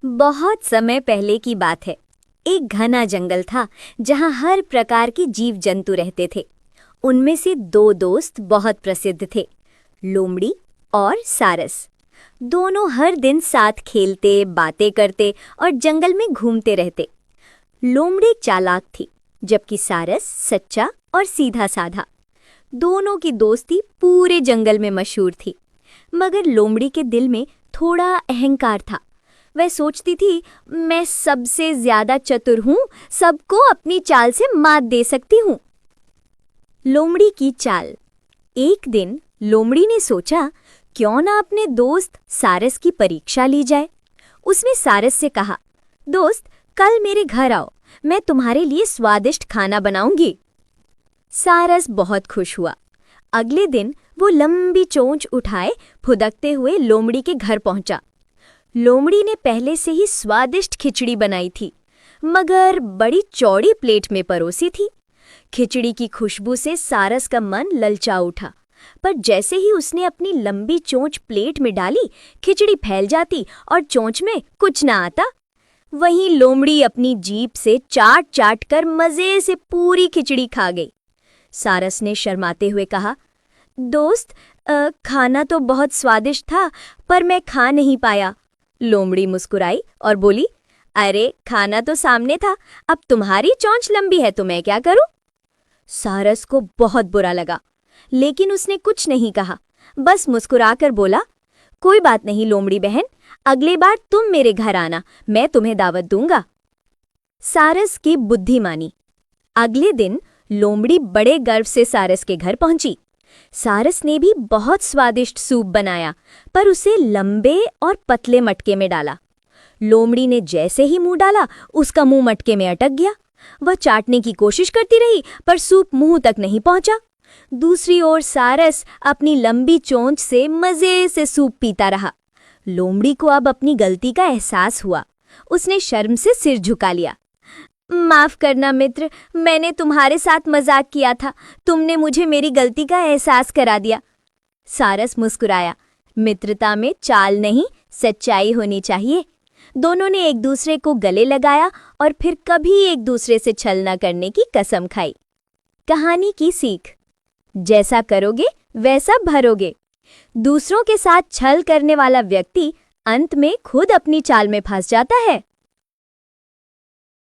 बहुत समय पहले की बात है। एक घना जंगल था जहां हर प्रकार के जीव जंतु रहते थे। उनमें से दो दोस्त बहुत प्रसिद्ध थे, लोमड़ी और सारस। दोनों हर दिन साथ खेलते, बातें करते और जंगल में घूमते रहते। लोमड़ी चालाक थी, जबकि सारस सच्चा और सीधा साधा। दोनों की दोस्ती पूरे जंगल में मशहूर थी। मगर लोमड़ी के दिल में थोड़ा अहंकार था। वह सोचती थी, मैं सबसे ज्यादा चतुर हूँ, सबको अपनी चाल से मात दे सकती हूँ। लोमड़ी की चाल। एक दिन लोमड़ी ने सोचा, क्यों ना अपने दोस्त सारस की परीक्षा ली जाए। उसने सारस से कहा, दोस्त, कल मेरे घर आओ, मैं तुम्हारे लिए स्वादिष्ट खाना बनाऊंगी। सारस बहुत खुश हुआ। अगले दिन वो लंबी चोंच उठाए फुदकते हुए लोमड़ी के घर पहुंचा। लोमड़ी ने पहले से ही स्वादिष्ट खिचड़ी बनाई थी, मगर बड़ी चौड़ी प्लेट में परोसी थी। खिचड़ी की खुशबू से सारस का मन ललचा उठा, पर जैसे ही उसने अपनी लंबी चोंच प्लेट में डाली, खिचड़ी फैल जाती और चोंच में कुछ ना आता। वहीं लोमड़ी अपनी जीभ से चाट चाट कर मजे से पूरी खिचड़ी खा गई। सारस ने शर्माते हुए कहा, दोस्त, खाना तो बहुत स्वादिष्ट था, पर मैं खा नहीं पाया। लोमड़ी मुस्कुराई और बोली, अरे खाना तो सामने था, अब तुम्हारी चोंच लंबी है तो मैं क्या करूं? सारस को बहुत बुरा लगा, लेकिन उसने कुछ नहीं कहा, बस मुस्कुराकर बोला, कोई बात नहीं लोमड़ी बहन, अगली बार तुम मेरे घर आना, मैं तुम्हें दावत दूंगा। सारस की बुद्धि मानी। अगले दिन लोमड़ी बड़े गर्व से सारस के घर पहुंची। सारस ने भी बहुत स्वादिष्ट सूप बनाया, पर उसे लंबे और पतले मटके में डाला। लोमड़ी ने जैसे ही मुंह डाला, उसका मुंह मटके में अटक गया। वह चाटने की कोशिश करती रही, पर सूप मुंह तक नहीं पहुंचा। दूसरी ओर सारस अपनी लंबी चोंच से मजे से सूप पीता रहा। लोमड़ी को अब अपनी गलती का एहसास हुआ। उसने शर्म से सिर झुका लिया। माफ करना मित्र, मैंने तुम्हारे साथ मजाक किया था, तुमने मुझे मेरी गलती का एहसास करा दिया। सारस मुस्कुराया, मित्रता में चाल नहीं, सच्चाई होनी चाहिए। दोनों ने एक दूसरे को गले लगाया और फिर कभी एक दूसरे से छल न करने की कसम खाई। कहानी की सीख, जैसा करोगे वैसा भरोगे। दूसरों के साथ छल करने वाला व्यक्ति अंत में खुद अपनी चाल में फंस जाता है।